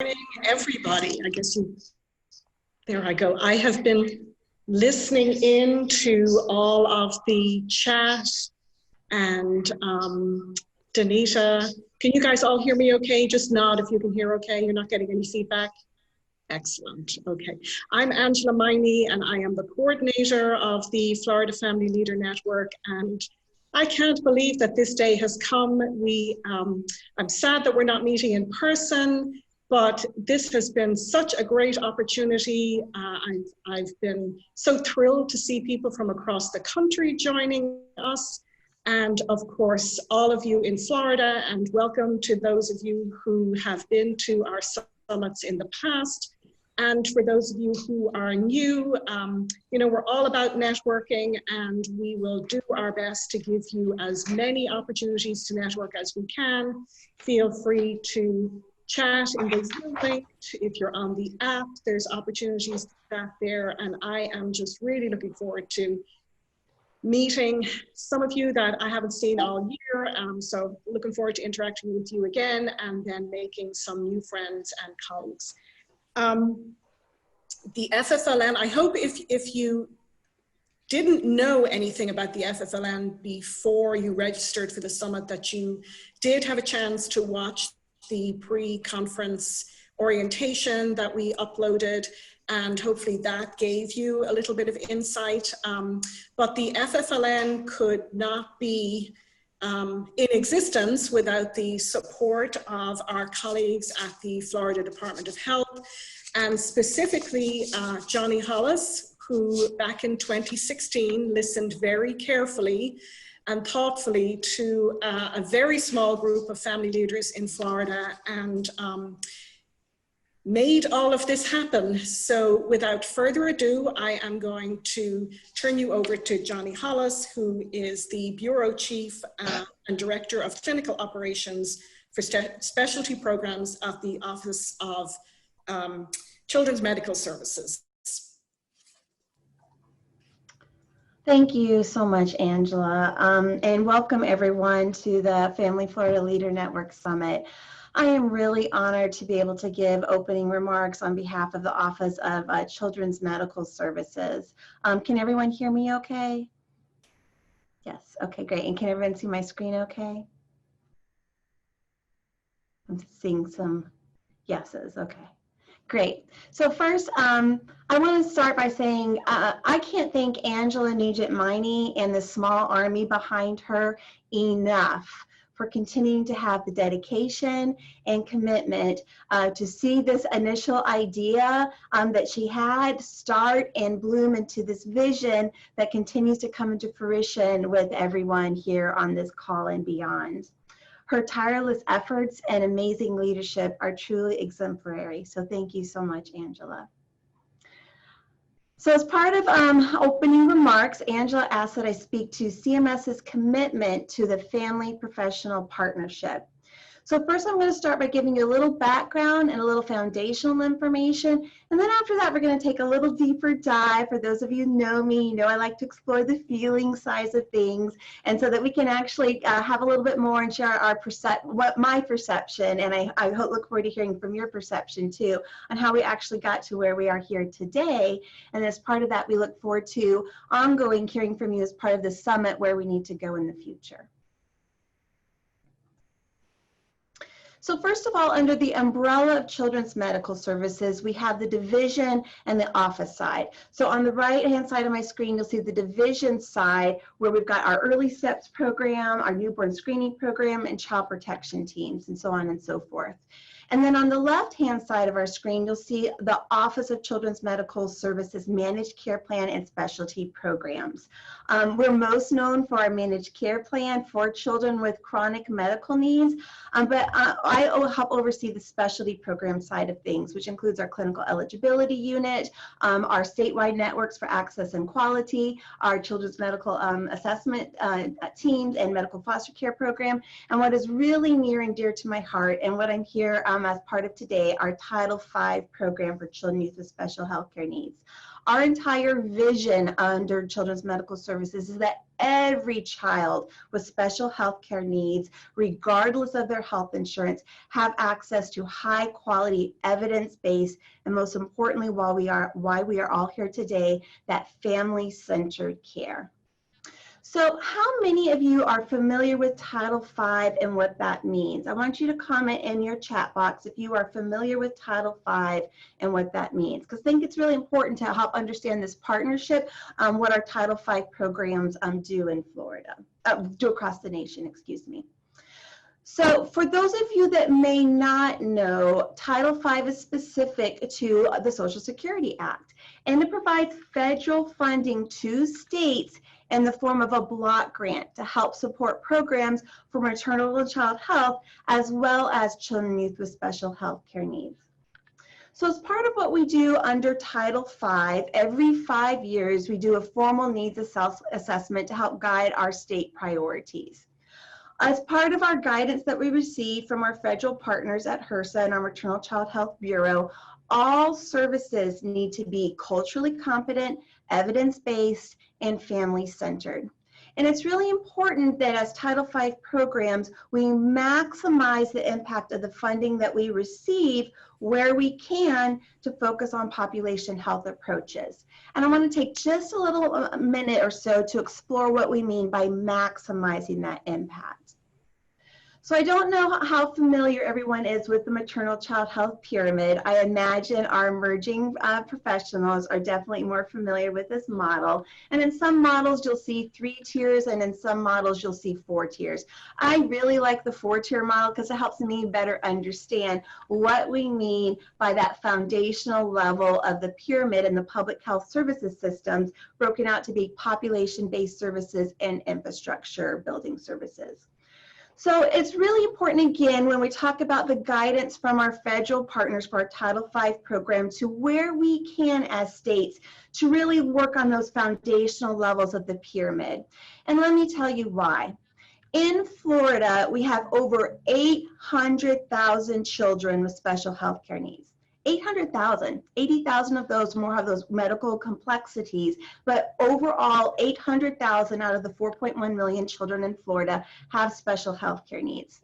Morning, everybody. I guess there I go. I have been listening in to all of the chat and Danita. Can you guys all hear me okay? Just nod if you can hear okay. You're not getting any feedback? Excellent. Okay. I'm Angela Miney, and I am the coordinator of the Florida Family Leader Network. And I can't believe that this day has come. I'm sad that we're not meeting in person, but this has been such a great opportunity. I've been so thrilled to see people from across the country joining us. And of course, all of you in Florida, and welcome to those of you who have been to our summits in the past. And for those of you who are new, we're all about networking, and we will do our best to give you as many opportunities to network as we can. Feel free to chat in the Zoom link. If you're on the app, there's opportunities to chat there. And I am just really looking forward to meeting some of you that I haven't seen all year. So looking forward to interacting with you again, and then making some new friends and colleagues. The FFLN, I hope if you didn't know anything about the FFLN before you registered for the summit, that you did have a chance to watch the pre-conference orientation that we uploaded, and hopefully that gave you a little bit of insight. But the FFLN could not be in existence without the support of our colleagues at the Florida Department of Health, and specifically Joni Hollis, who back in 2016 listened very carefully and thoughtfully to a very small group of family leaders in Florida, and made all of this happen. So without further ado, I am going to turn you over to Joni Hollis, who is the Bureau Chief and Director of Clinical Operations for Specialty Programs at the Office of Children's Medical Services. Thank you so much, Angela, and welcome everyone to the Family Florida Leader Network Summit. I am really honored to be able to give opening remarks on behalf of the Office of Children's Medical Services. Can everyone hear me okay? Yes, okay, great. And can everyone see my screen okay? I'm seeing some yeses, okay. Great. So first, I want to start by saying I can't thank Angela Nugent-Miney and the small army behind her enough for continuing to have the dedication and commitment to see this initial idea that she had start and bloom into this vision that continues to come into fruition with everyone here on this call and beyond. Her tireless efforts and amazing leadership are truly exemplary. So thank you so much, Angela. So as part of opening remarks, Angela asked that I speak to CMS's commitment to the Family Professional Partnership. So first I'm going to start by giving you a little background and a little foundational information. And then after that, we're going to take a little deeper dive. For those of you who know me, you know I like to explore the feeling sides of things. And so that we can actually have a little bit more and share our my perception. And I look forward to hearing from your perception too, on how we actually got to where we are here today. And as part of that, we look forward to ongoing hearing from you as part of the summit where we need to go in the future. So first of all, under the umbrella of Children's Medical Services, we have the division and the office side. So on the right-hand side of my screen, you'll see the division side where we've got our early steps program, our newborn screening program, and child protection teams, and so on and so forth. And then on the left-hand side of our screen, you'll see the Office of Children's Medical Services Managed Care Plan and Specialty Programs. We're most known for our managed care plan for children with chronic medical needs, but I help oversee the specialty program side of things, which includes our clinical eligibility unit, our statewide networks for access and quality, our children's medical assessment teams, and medical foster care program. And what is really near and dear to my heart, and what I'm here as part of today our Title V program for children and youth with special healthcare needs. Our entire vision under Children's Medical Services is that every child with special healthcare needs, regardless of their health insurance, have access to high quality, evidence-based, and most importantly, why we are all here today, that family-centered care. So how many of you are familiar with Title V and what that means? I want you to comment in your chat box if you are familiar with Title V and what that means, because I think it's really important to help understand this partnership, what our Title V programs do in Florida, do across the nation, excuse me. So for those of you that may not know, Title V is specific to the Social Security Act, and it provides federal funding to states in the form of a block grant to help support programs for maternal and child health, as well as children and youth with special health care needs. So as part of what we do under Title V, every 5 years we do a formal needs assessment to help guide our state priorities. As part of our guidance that we receive from our federal partners at HRSA and our Maternal Child Health Bureau, all services need to be culturally competent, evidence-based, and family-centered. And it's really important that as Title V programs, we maximize the impact of the funding that we receive where we can to focus on population health approaches. And I want to take just a little minute or so to explore what we mean by maximizing that impact. So I don't know how familiar everyone is with the maternal child health pyramid. I imagine our emerging professionals are definitely more familiar with this model. And in some models, you'll see 3 tiers, and in some models, you'll see 4 tiers. I really like the 4-tier model because it helps me better understand what we mean by that foundational level of the pyramid and the public health services systems broken out to be population-based services and infrastructure building services. So it's really important, again, when we talk about the guidance from our federal partners for our Title V program to where we can as states to really work on those foundational levels of the pyramid. And let me tell you why. In Florida, we have over 800,000 children with special health care needs. 800,000, 80,000 of those more have those medical complexities, but overall 800,000 out of the 4.1 million children in Florida have special health care needs.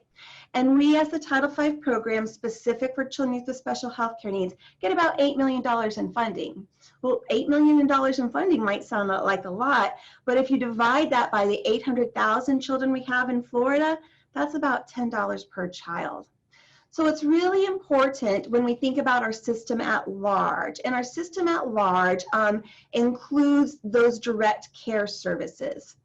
And we as the Title V program specific for children with special health care needs get about $8 million in funding. Well, $8 million in funding might sound like a lot, but if you divide that by the 800,000 children we have in Florida, that's about $10 per child. So it's really important when we think about our system at large, and our system at large includes those direct care services.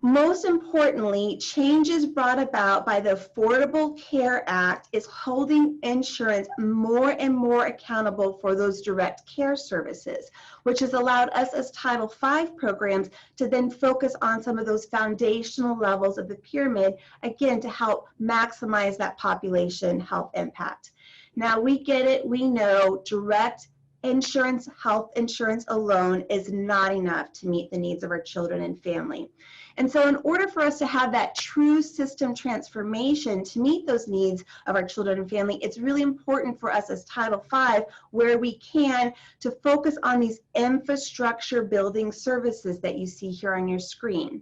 Most importantly, changes brought about by the Affordable Care Act is holding insurance more and more accountable for those direct care services, which has allowed us as Title V programs to then focus on some of those foundational levels of the pyramid, again, to help maximize that population health impact. Now, we get it, we know direct insurance, health insurance alone is not enough to meet the needs of our children and family. And so in order for us to have that true system transformation to meet those needs of our children and family, it's really important for us as Title V, where we can, to focus on these infrastructure building services that you see here on your screen.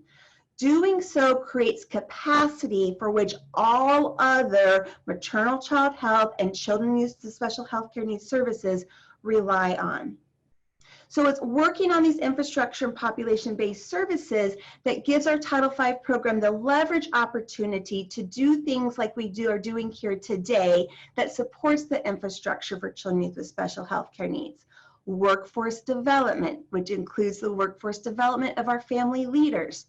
Doing so creates capacity for which all other maternal child health and children with special health care needs services rely on. So it's working on these infrastructure and population-based services that gives our Title V program the leverage opportunity to do things like we are doing here today that supports the infrastructure for children with special health care needs. Workforce development, which includes the workforce development of our family leaders.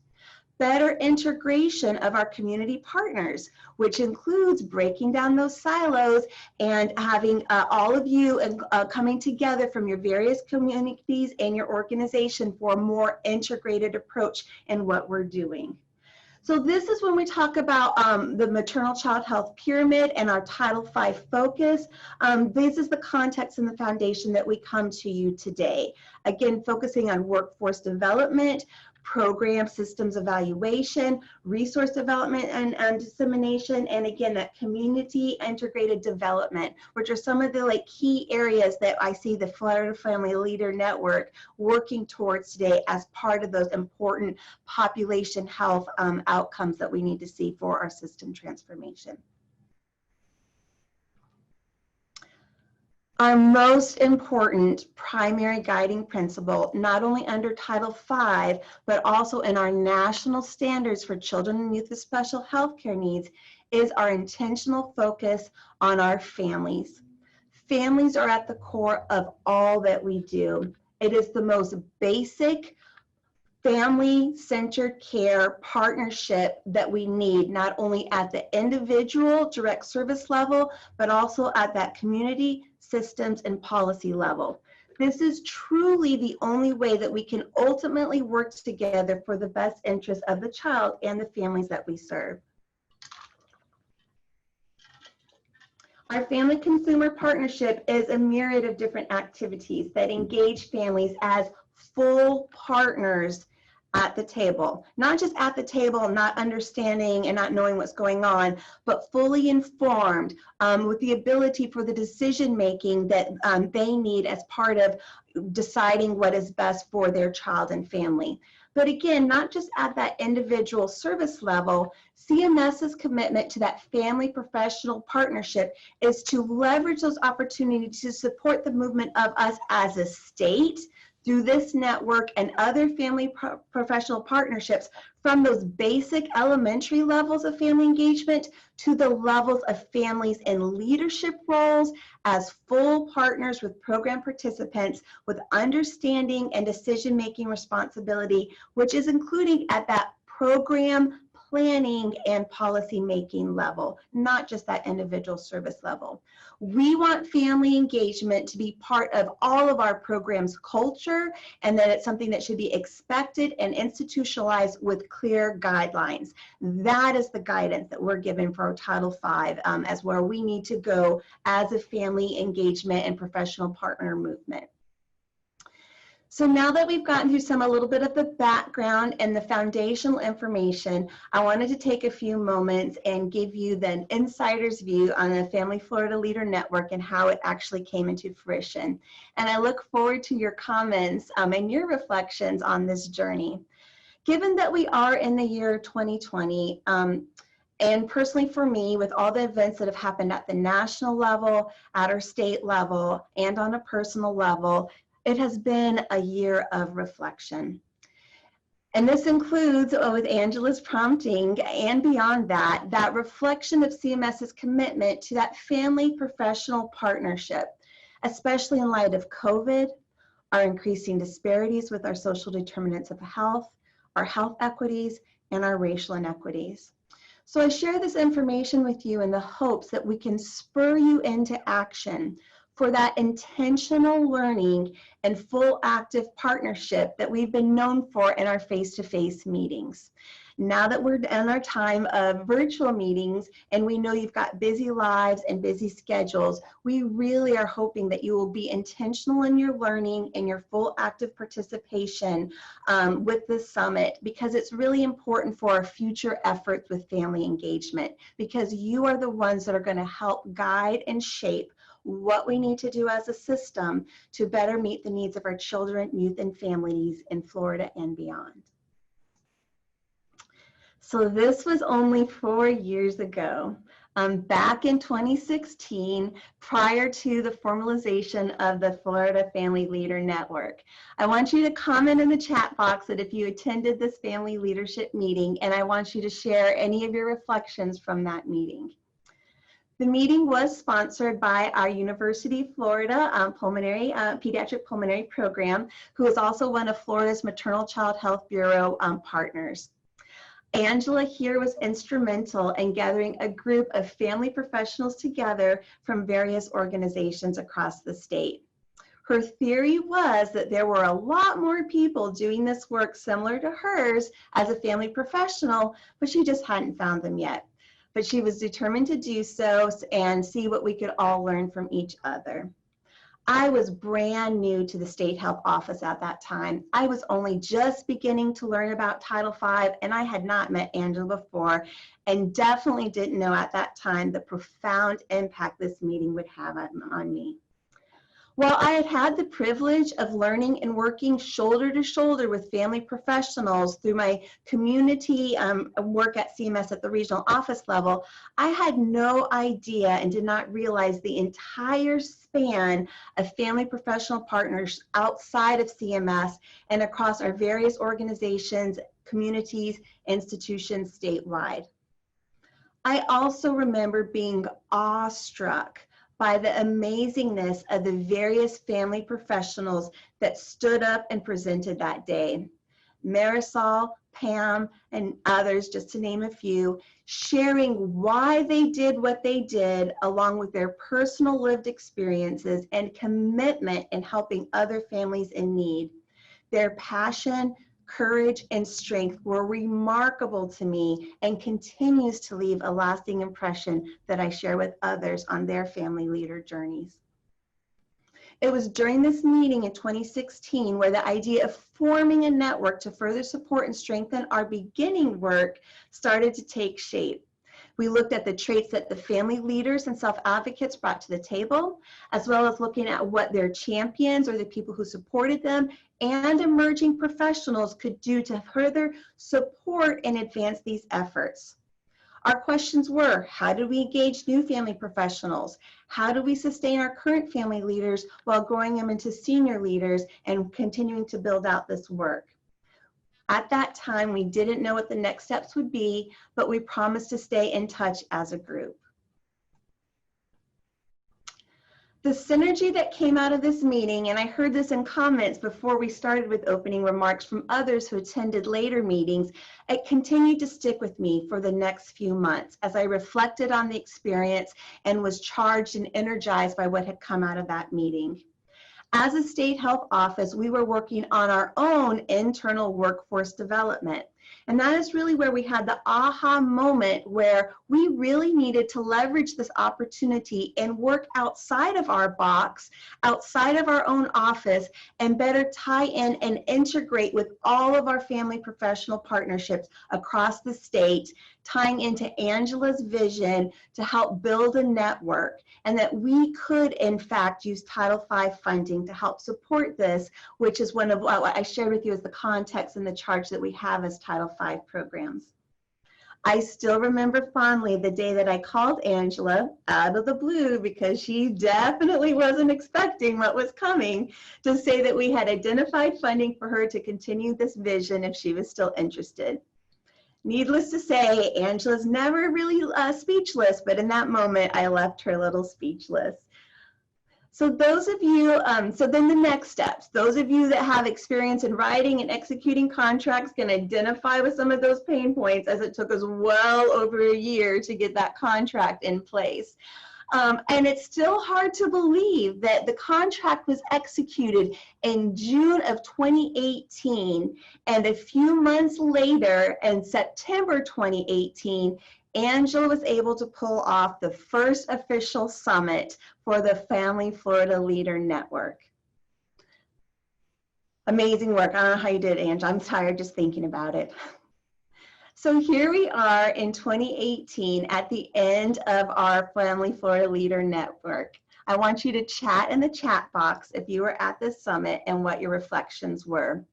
Better integration of our community partners, which includes breaking down those silos and having all of you coming together from your various communities and your organization for a more integrated approach in what we're doing. So this is when we talk about the maternal child health pyramid and our Title V focus. This is the context and the foundation that we come to you today. Again, focusing on workforce development, program systems evaluation, resource development and dissemination, and again, that community integrated development, which are some of the like key areas that I see the Florida Family Leader Network working towards today as part of those important population health outcomes that we need to see for our system transformation. Our most important primary guiding principle, not only under Title V, but also in our national standards for children and youth with special health care needs, is our intentional focus on our families. Families are at the core of all that we do. It is the most basic family-centered care partnership that we need, not only at the individual direct service level, but also at that community, systems, and policy level. This is truly the only way that we can ultimately work together for the best interest of the child and the families that we serve. Our family consumer partnership is a myriad of different activities that engage families as full partners at the table, not just at the table, not understanding and not knowing what's going on, but fully informed with the ability for the decision making that they need as part of deciding what is best for their child and family. But again, not just at that individual service level, CMS's commitment to that family professional partnership is to leverage those opportunities to support the movement of us as a state through this network and other family professional partnerships, from those basic elementary levels of family engagement to the levels of families in leadership roles as full partners with program participants with understanding and decision-making responsibility, which is including at that program planning and policy making level, not just that individual service level. We want family engagement to be part of all of our programs' culture, and that it's something that should be expected and institutionalized with clear guidelines. That is the guidance that we're given for our Title V as where we need to go as a family engagement and professional partner movement. So now that we've gotten through a little bit of the background and the foundational information, I wanted to take a few moments and give you the insider's view on the Family Florida Leader Network and how it actually came into fruition. And I look forward to your comments and your reflections on this journey. Given that we are in the year 2020, and personally for me, with all the events that have happened at the national level, at our state level, and on a personal level, it has been a year of reflection. And this includes, with Angela's prompting and beyond that, that reflection of CMS's commitment to that family professional partnership, especially in light of COVID, our increasing disparities with our social determinants of health, our health equities, and our racial inequities. So I share this information with you in the hopes that we can spur you into action for that intentional learning and full active partnership that we've been known for in our face-to-face meetings. Now that we're in our time of virtual meetings and we know you've got busy lives and busy schedules, we really are hoping that you will be intentional in your learning and your full active participation with this summit, because it's really important for our future efforts with family engagement, because you are the ones that are going to help guide and shape what we need to do as a system to better meet the needs of our children, youth, and families in Florida and beyond. So this was only 4 years ago, back in 2016, prior to the formalization of the Florida Family Leader Network. I want you to comment in the chat box that if you attended this family leadership meeting, and I want you to share any of your reflections from that meeting. The meeting was sponsored by our University of Florida Pediatric Pulmonary program, who is also one of Florida's Maternal Child Health Bureau partners. Angela here was instrumental in gathering a group of family professionals together from various organizations across the state. Her theory was that there were a lot more people doing this work similar to hers as a family professional, but she just hadn't found them yet. But she was determined to do so and see what we could all learn from each other. I was brand new to the state health office at that time. I was only just beginning to learn about Title V, and I had not met Angela before, and definitely didn't know at that time the profound impact this meeting would have on me. While I had had the privilege of learning and working shoulder to shoulder with family professionals through my community work at CMS at the regional office level, I had no idea and did not realize the entire span of family professional partners outside of CMS and across our various organizations, communities, institutions statewide. I also remember being awestruck by the amazingness of the various family professionals that stood up and presented that day. Marisol, Pam, and others, just to name a few, sharing why they did what they did, along with their personal lived experiences and commitment in helping other families in need. Their passion, courage, and strength were remarkable to me and continues to leave a lasting impression that I share with others on their family leader journeys. It was during this meeting in 2016 where the idea of forming a network to further support and strengthen our beginning work started to take shape. We looked at the traits that the family leaders and self-advocates brought to the table, as well as looking at what their champions or the people who supported them and emerging professionals could do to further support and advance these efforts. Our questions were, how do we engage new family professionals? How do we sustain our current family leaders while growing them into senior leaders and continuing to build out this work? At that time, we didn't know what the next steps would be, but we promised to stay in touch as a group. The synergy that came out of this meeting, and I heard this in comments before we started with opening remarks from others who attended later meetings, it continued to stick with me for the next few months as I reflected on the experience and was charged and energized by what had come out of that meeting. As a state health office, we were working on our own internal workforce development. And that is really where we had the aha moment where we really needed to leverage this opportunity and work outside of our box, outside of our own office, and better tie in and integrate with all of our family professional partnerships across the state, tying into Angela's vision to help build a network, and that we could, in fact, use Title V funding to help support this, which is one of what I shared with you as the context and the charge that we have as Title V programs. I still remember fondly the day that I called Angela out of the blue, because she definitely wasn't expecting what was coming, to say that we had identified funding for her to continue this vision if she was still interested. Needless to say, Angela's never really speechless, but in that moment, I left her a little speechless. So those of you, so then the next steps, those of you that have experience in writing and executing contracts can identify with some of those pain points, as it took us well over a year to get that contract in place. And it's still hard to believe that the contract was executed in June of 2018, and a few months later, in September 2018, Angela was able to pull off the first official summit for the Family Florida Leader Network. Amazing work. I don't know how you did it, Angela. I'm tired just thinking about it. So here we are in 2018 at the end of our Family Florida Leader Network. I want you to chat in the chat box if you were at this summit and what your reflections were.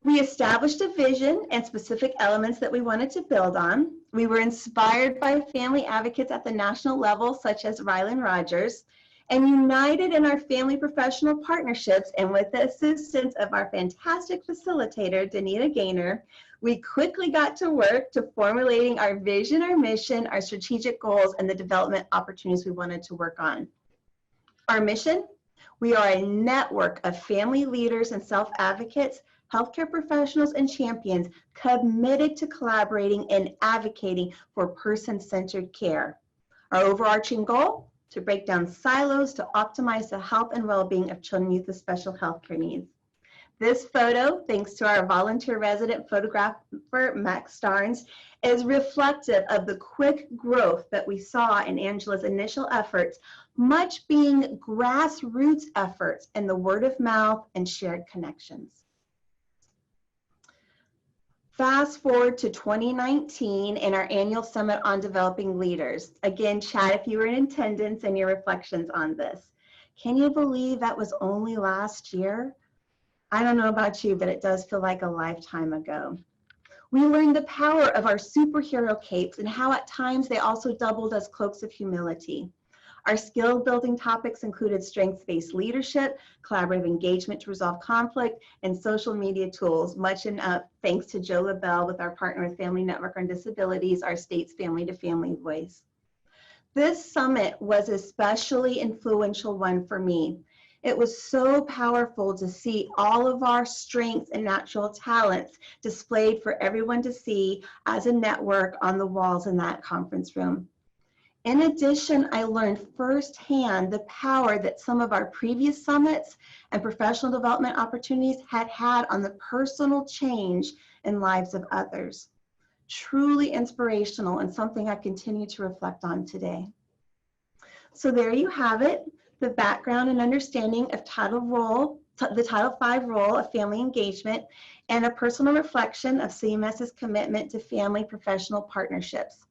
We established a vision and specific elements that we wanted to build on. We were inspired by family advocates at the national level, such as Rylan Rogers, and united in our family professional partnerships, and with the assistance of our fantastic facilitator, Danita Gaynor, we quickly got to work to formulating our vision, our mission, our strategic goals, and the development opportunities we wanted to work on. Our mission: we are a network of family leaders and self-advocates, healthcare professionals, and champions committed to collaborating and advocating for person-centered care. Our overarching goal: to break down silos to optimize the health and well-being of children and youth with special healthcare needs. This photo, thanks to our volunteer resident photographer, Max Starnes, is reflective of the quick growth that we saw in Angela's initial efforts, much being grassroots efforts and the word of mouth and shared connections. Fast forward to 2019 and our annual summit on developing leaders. Again, Chad, if you were in attendance, and your reflections on this. Can you believe that was only last year? I don't know about you, but it does feel like a lifetime ago. We learned the power of our superhero capes and how at times they also doubled as cloaks of humility. Our skill building topics included strengths-based leadership, collaborative engagement to resolve conflict, and social media tools, much in thanks to Joe LaBelle with our partner with Family Network on Disabilities, our state's family to family voice. This summit was especially influential one for me. It was so powerful to see all of our strengths and natural talents displayed for everyone to see as a network on the walls in that conference room. In addition, I learned firsthand the power that some of our previous summits and professional development opportunities had had on the personal change in lives of others. Truly inspirational and something I continue to reflect on today. So there you have it, the background and understanding of the Title V role of family engagement, and a personal reflection of CMS's commitment to family professional partnerships.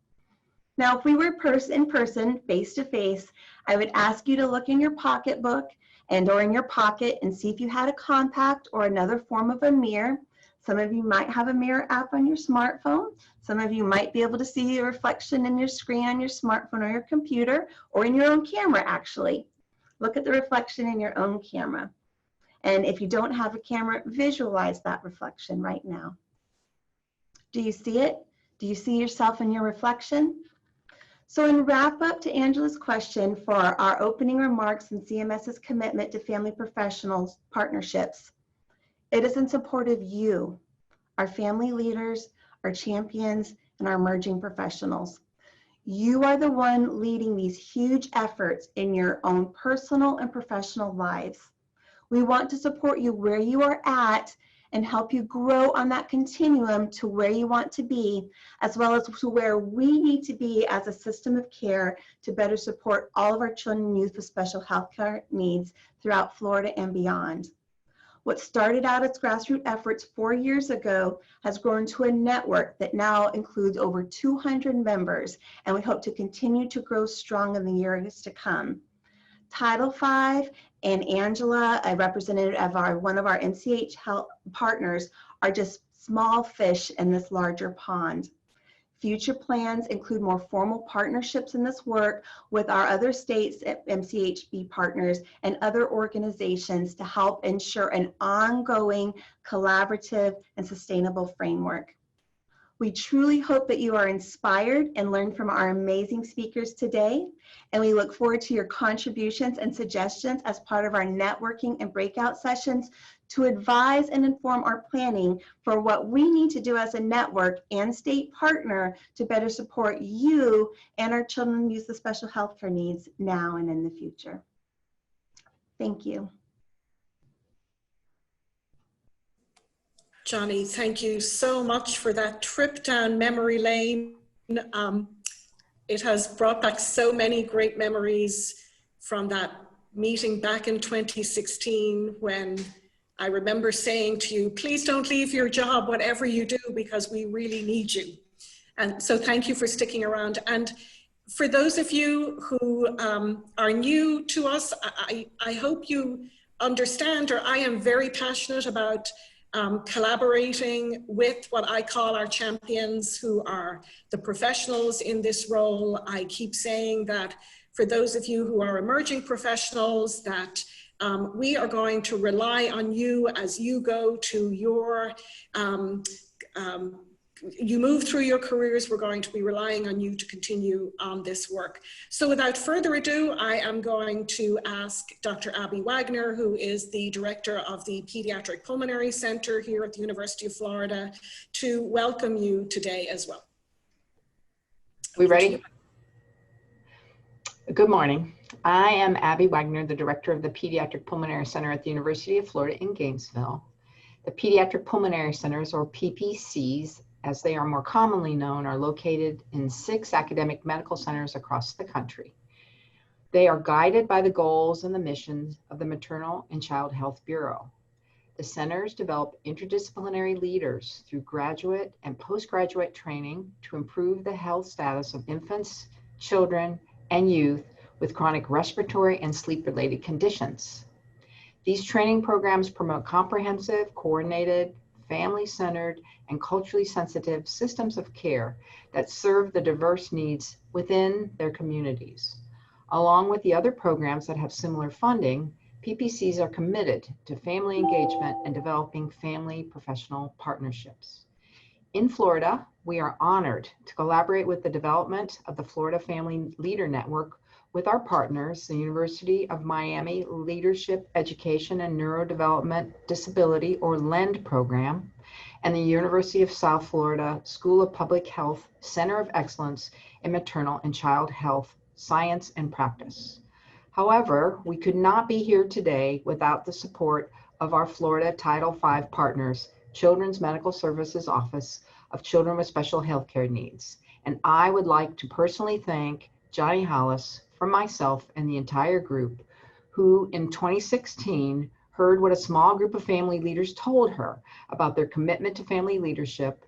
Now, if we were in person, face-to-face, I would ask you to look in your pocketbook or in your pocket and see if you had a compact or another form of a mirror. Some of you might have a mirror app on your smartphone. Some of you might be able to see your reflection in your screen on your smartphone or your computer, or in your own camera, actually. Look at the reflection in your own camera. And if you don't have a camera, visualize that reflection right now. Do you see it? Do you see yourself in your reflection? So in wrap up to Angela's question for our opening remarks and CMS's commitment to family professionals partnerships, it is in support of you, our family leaders, our champions, and our emerging professionals. You are the one leading these huge efforts in your own personal and professional lives. We want to support you where you are at and help you grow on that continuum to where you want to be, as well as to where we need to be as a system of care to better support all of our children and youth with special health care needs throughout Florida and beyond. What started out as grassroots efforts 4 years ago has grown to a network that now includes over 200 members, and we hope to continue to grow strong in the years to come. Title V and Angela, a representative of one of our MCH health partners, are just small fish in this larger pond. Future plans include more formal partnerships in this work with our other states at MCHB partners and other organizations to help ensure an ongoing, collaborative, and sustainable framework. We truly hope that you are inspired and learn from our amazing speakers today, and we look forward to your contributions and suggestions as part of our networking and breakout sessions to advise and inform our planning for what we need to do as a network and state partner to better support you and our children and youth with special health care needs now and in the future. Thank you. Joni, thank you so much for that trip down memory lane. It has brought back so many great memories from that meeting back in 2016 when I remember saying to you, please don't leave your job, whatever you do, because we really need you. And so thank you for sticking around. And for those of you who are new to us, I hope you understand, or I am very passionate about collaborating with what I call our champions, who are the professionals in this role. I keep saying that for those of you who are emerging professionals, that we are going to rely on you as you go to your, you move through your careers. We're going to be relying on you to continue on this work. So without further ado, I am going to ask Dr. Abby Wagner, who is the director of the Pediatric Pulmonary Center here at the University of Florida, to welcome you today as well. We ready? Good morning. I am Abby Wagner, the director of the Pediatric Pulmonary Center at the University of Florida in Gainesville. The Pediatric Pulmonary Centers, or PPCs, as they are more commonly known, are located in 6 academic medical centers across the country. They are guided by the goals and the missions of the Maternal and Child Health Bureau. The centers develop interdisciplinary leaders through graduate and postgraduate training to improve the health status of infants, children, and youth with chronic respiratory and sleep-related conditions. These training programs promote comprehensive, coordinated, family-centered, and culturally sensitive systems of care that serve the diverse needs within their communities. Along with the other programs that have similar funding, PPCs are committed to family engagement and developing family professional partnerships. In Florida, we are honored to collaborate with the development of the Florida Family Leader Network with our partners, the University of Miami Leadership Education and Neurodevelopment Disability, or LEND program, and the University of South Florida School of Public Health Center of Excellence in Maternal and Child Health Science and Practice. However, we could not be here today without the support of our Florida Title V partners, Children's Medical Services Office of Children with Special Healthcare Needs. And I would like to personally thank Joni Hollis, from myself and the entire group, who in 2016 heard what a small group of family leaders told her about their commitment to family leadership,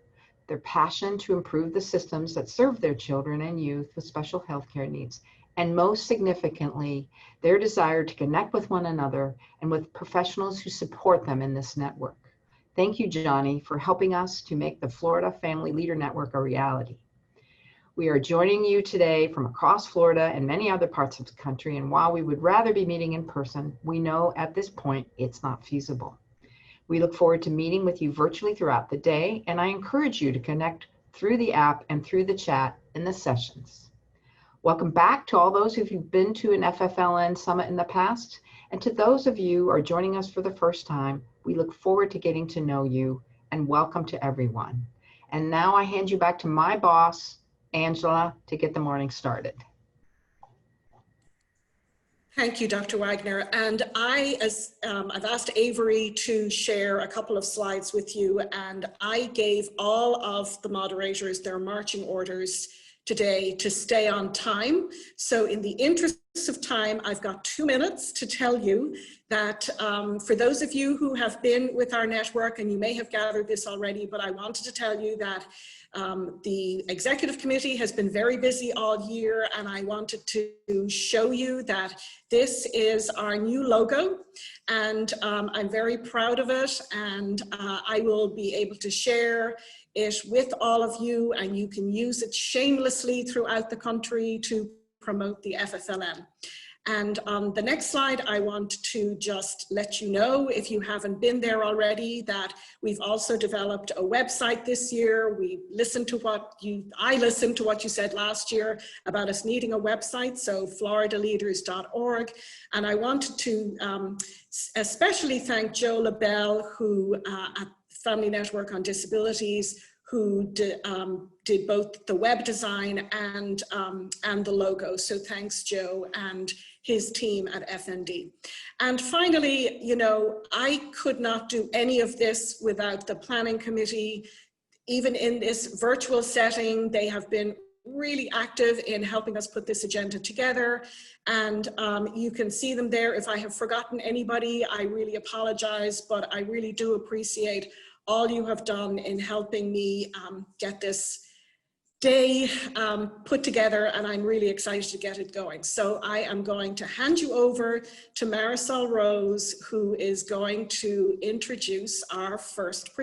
their passion to improve the systems that serve their children and youth with special healthcare needs, and most significantly, their desire to connect with one another and with professionals who support them in this network. Thank you, Joni, for helping us to make the Florida Family Leader Network a reality. We are joining you today from across Florida and many other parts of the country, and while we would rather be meeting in person, we know at this point it's not feasible. We look forward to meeting with you virtually throughout the day, and I encourage you to connect through the app and through the chat in the sessions. Welcome back to all those who've been to an FFLN Summit in the past, and to those of you who are joining us for the first time, we look forward to getting to know you, and welcome to everyone. And now I hand you back to my boss, Angela, to get the morning started. Thank you, Dr. Wagner. And I've asked Avery to share a couple of slides with you, and I gave all of the moderators their marching orders today to stay on time. So in the interest of time, I've got 2 minutes to tell you that for those of you who have been with our network, and you may have gathered this already, but I wanted to tell you that the executive committee has been very busy all year, and I wanted to show you that this is our new logo, and I'm very proud of it, and I will be able to share it with all of you, and you can use it shamelessly throughout the country to promote the FFLN. And on the next slide, I want to just let you know, if you haven't been there already, that we've also developed a website this year. I listened to what you said last year about us needing a website, so floridaleaders.org. And I wanted to especially thank Joe LaBelle, who at Family Network on Disabilities, who did both the web design and the logo. So thanks, Joe, and his team at FND. And finally, you know, I could not do any of this without the planning committee. Even in this virtual setting, they have been really active in helping us put this agenda together. And you can see them there. If I have forgotten anybody, I really apologize, but I really do appreciate all you have done in helping me get this day put together, and I'm really excited to get it going. So I am going to hand you over to Marisol Rose, who is going to introduce our first presenter.